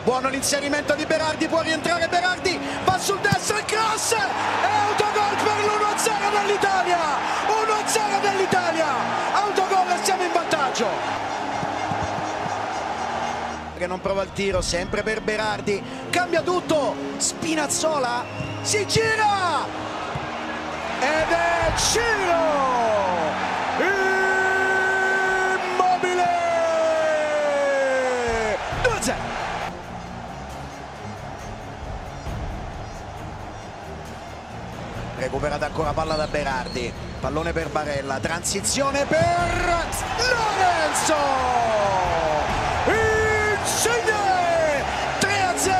Buono l'inserimento di Berardi, può rientrare Berardi, va sul destro, il cross e autogol per l'1-0 dell'Italia. 1-0 dell'Italia, autogol e siamo in vantaggio. Che non prova il tiro, sempre per Berardi, cambia tutto, Spinazzola si gira ed è Ciro Immobile. 2-0. Recuperata ancora palla da Berardi, pallone per Barella, transizione per Lorenzo Insigne. 3-0,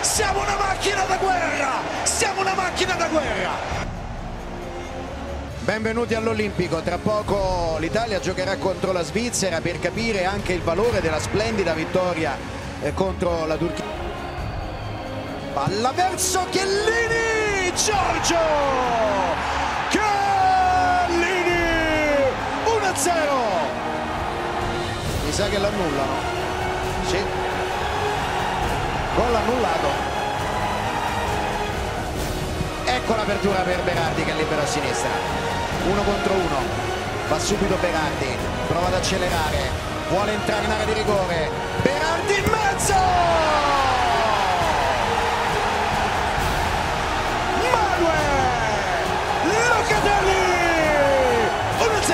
siamo una macchina da guerra, siamo una macchina da guerra. Benvenuti all'Olimpico, tra poco l'Italia giocherà contro la Svizzera per capire anche il valore della splendida vittoria contro la Turchia. Palla verso Chiellini, Giorgio Chiellini, 1-0. Mi sa che l'annullano. Sì, gol annullato. Ecco l'apertura per Berardi che è libero a sinistra, 1 contro 1, va subito Berardi, prova ad accelerare, vuole entrare in area di rigore, Berardi in mezzo, Locatelli, 1-0.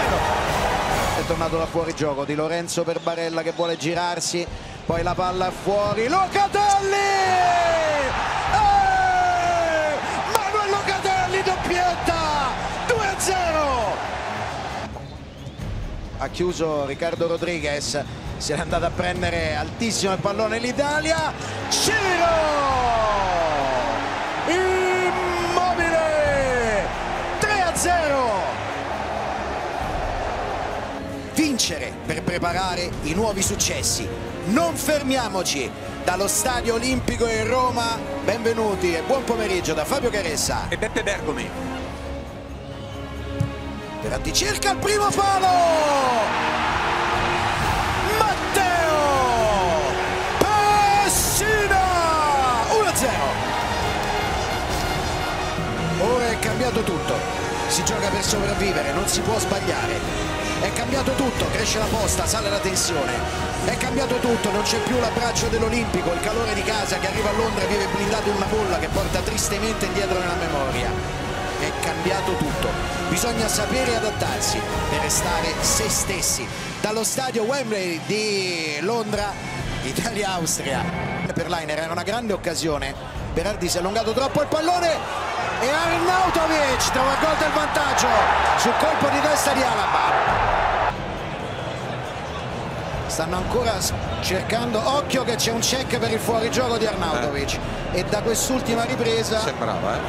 È tornato da fuori gioco Di Lorenzo per Barella che vuole girarsi, poi la palla fuori, Locatelli, Manuel Locatelli, doppietta, 2-0. Ha chiuso Riccardo Rodriguez, se l'è andata a prendere altissimo il pallone l'Italia, Ciro Immobile, 3-0. Vincere per preparare i nuovi successi, non fermiamoci. Dallo Stadio Olimpico in Roma, benvenuti e buon pomeriggio da Fabio Caressa e Beppe Bergomi. Verratti cerca il primo palo, Matteo Pessina, 1-0. Ora è cambiato tutto, si gioca per sopravvivere, non si può sbagliare. È cambiato tutto, cresce la posta, sale la tensione. È cambiato tutto, non c'è più l'abbraccio dell'Olimpico, il calore di casa che arriva a Londra vive blindato in una bolla che porta tristemente indietro nella memoria. È cambiato tutto, bisogna sapere adattarsi per restare se stessi. Dallo stadio Wembley di Londra, Italia-Austria. Per Lainer era una grande occasione, Berardi si è allungato troppo il pallone e Arnautovic trova il gol del vantaggio sul colpo di testa di Alaba. Stanno ancora cercando, occhio che c'è un check per il fuorigioco di Arnautovic e da quest'ultima ripresa sembrava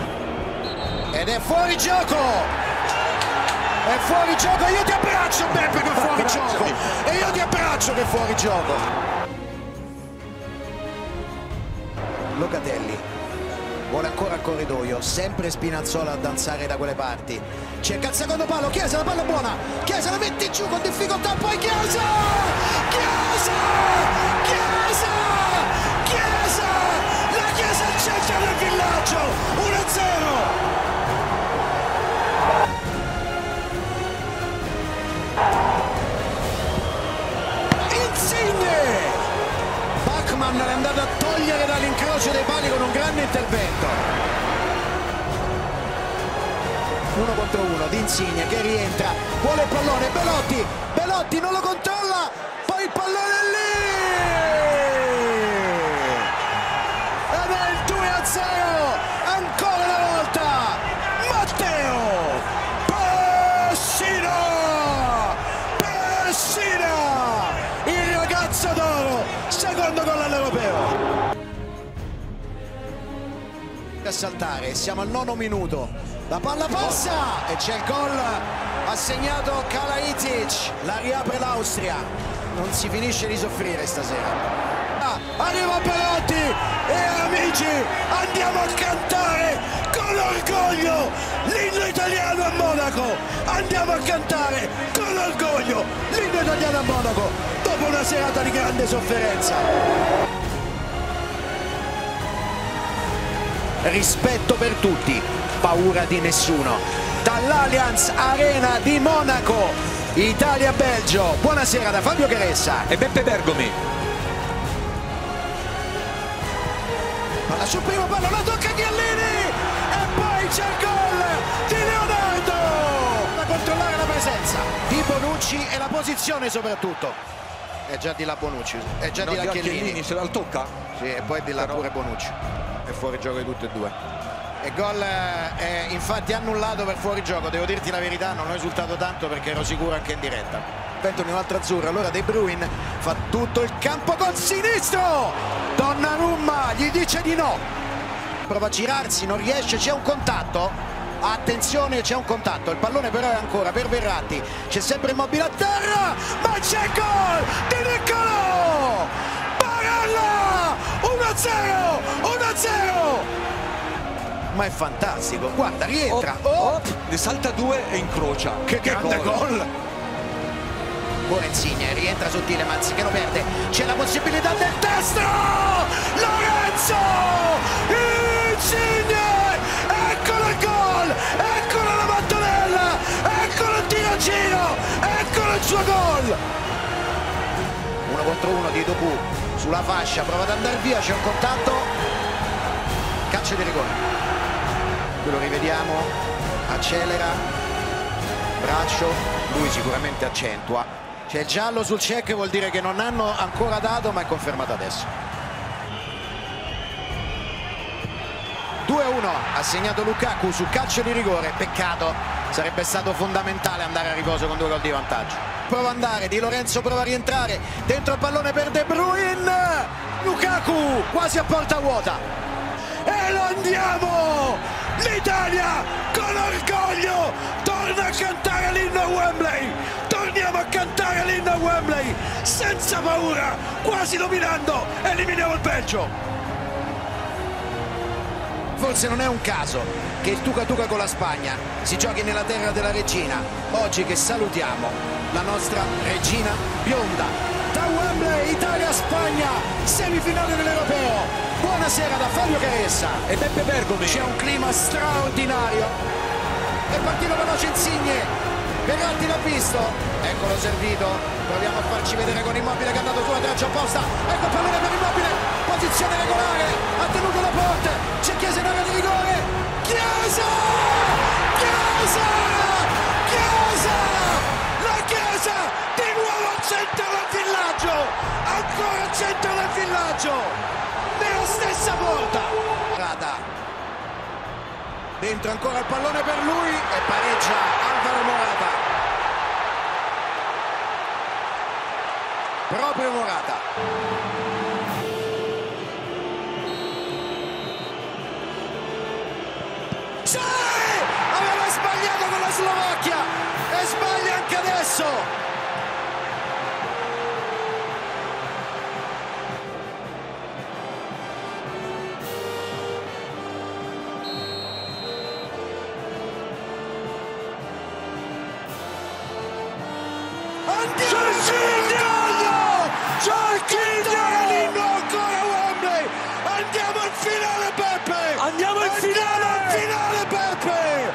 ed è fuori gioco, è fuori gioco. Io ti abbraccio Beppe che è fuori gioco e io ti abbraccio che è fuori gioco. Locatelli vuole ancora il corridoio, sempre Spinazzola a danzare da quelle parti, cerca il secondo palo, Chiesa, la palla è buona, Chiesa la mette giù con difficoltà, poi Chiesa, Chiesa, Chiesa, Chiesa, la Chiesa al centro del villaggio, 1-0. Insigne, Bachmann è andato a togliere dall'incrocio dei pali con un grande intervento. 1 contro 1 di Insigne che rientra, vuole il pallone, Belotti, Belotti non lo controlla, poi il pallone è lì ed è il 2-0 ancora una volta. Matteo Pessina, Pessina, il ragazzo d'oro, secondo gol all'Europeo. A saltare, siamo al 9° minuto, la palla passa e c'è il gol assegnato Kalajdzic, la riapre l'Austria, non si finisce di soffrire stasera. Arriva Belotti e amici andiamo a cantare con orgoglio l'inno italiano a Monaco, andiamo a cantare con orgoglio l'inno italiano a Monaco dopo una serata di grande sofferenza. rispetto per tutti, paura di nessuno. Dall'Allianz Arena di Monaco, Italia-Belgio, buonasera da Fabio Caressa e Beppe Bergomi. Palla sul primo palo, la tocca Chiellini e poi c'è il gol di Leonardo, da controllare la presenza di Bonucci e la posizione soprattutto. È già di là Bonucci, è già di là Chiellini, se la tocca? Sì, e poi è di là pure Bonucci, è fuori gioco di tutti e due. E gol è infatti annullato per fuorigioco. Devo dirti la verità, non ho esultato tanto perché ero sicuro anche in diretta. Benton in un'altra azzurra, allora De Bruyne fa tutto il campo col sinistro, Donnarumma gli dice di no, prova a girarsi, non riesce, c'è un contatto, attenzione, c'è un contatto, il pallone però è ancora per Verratti, c'è sempre Immobile a terra, ma c'è il gol di Niccolò, Barella, 1-0, 1-0. Ma è fantastico, guarda, rientra, ne salta due e incrocia. Che grande gol! Buon Insigne, rientra su Tielemans che lo perde, c'è la possibilità del destro! Lorenzo! Insigne! Eccolo il gol! Eccolo la mattonella! Eccolo il tiro a giro! Eccolo il suo gol! 1 contro 1 di Doku sulla fascia, prova ad andare via, c'è un contatto, calcio di rigore. Lo rivediamo, accelera, braccio, lui sicuramente accentua, c'è il giallo sul check, vuol dire che non hanno ancora dato, ma è confermato adesso. 2-1 ha segnato Lukaku sul calcio di rigore, peccato, sarebbe stato fondamentale andare a riposo con 2 gol di vantaggio. Prova ad andare, Di Lorenzo prova a rientrare, dentro il pallone per De Bruyne, Lukaku quasi a porta vuota e lo andiamo! L'Italia con orgoglio torna a cantare l'inno a Wembley, torniamo a cantare l'inno a Wembley senza paura, quasi dominando, eliminiamo il Belgio. Forse non è un caso che il Tuca Tuca con la Spagna si giochi nella terra della regina, oggi che salutiamo la nostra regina bionda. Da Wembley, Italia-Spagna, semifinale dell'Europeo. Buonasera da Fabio Caressa e Beppe Bergomi. C'è un clima straordinario. È partito veloce Insigne. Verratti l'ha visto. Eccolo servito. Proviamo a farci vedere con Immobile che è andato sulla traccia opposta. Ecco il pallone per Immobile. Posizione regolare. Ha tenuto la porta. C'è Chiesa in area di rigore. Chiesa! Chiesa! Chiesa! La Chiesa! Di nuovo al centro del villaggio. Ancora al centro del villaggio. Nella stessa porta, dentro ancora il pallone per lui e pareggia Alvaro Morata, proprio Morata. Sì! Aveva sbagliato con la Slovacchia e sbaglia anche adesso. L'inno ancora Wembley, andiamo al finale Beppe, andiamo al finale Beppe,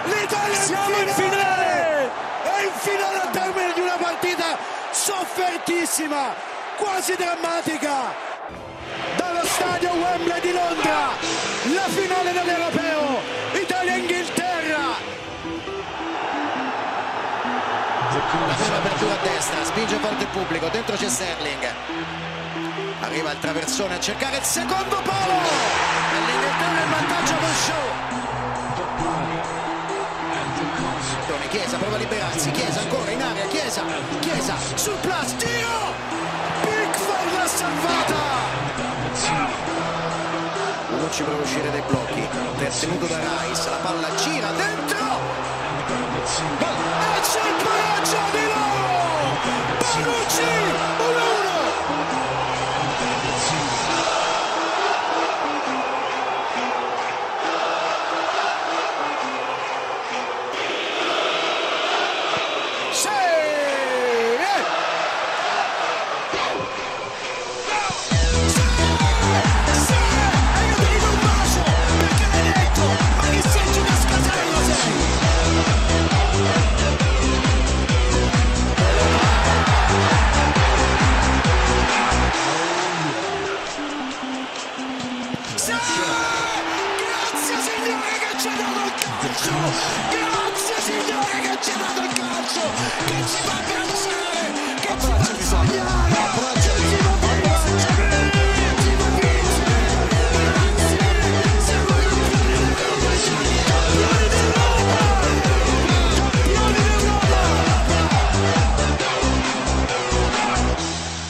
l'Italia siamo in finale, è in finale al termine di una partita soffertissima, quasi drammatica, dallo stadio Wembley di Londra, la finale dell'Europeo, Italia-Inghilterra. La prima apertura a destra, spinge forte il pubblico, dentro c'è Sterling, arriva il traversone a cercare il secondo palo e l'Inghilterra in vantaggio con Shaw. Chiesa prova a liberarsi, Chiesa ancora in area, Chiesa sul plus, tiro, Pickford l'ha salvata. Bonucci prova a uscire dai blocchi, tenuto da Rice, la palla gira dentro e c'è il pareggio di loro, Bonucci 1-1. Grazie signore che ci ha dato il calcio, che ci fa piacere, che ci fa sognare.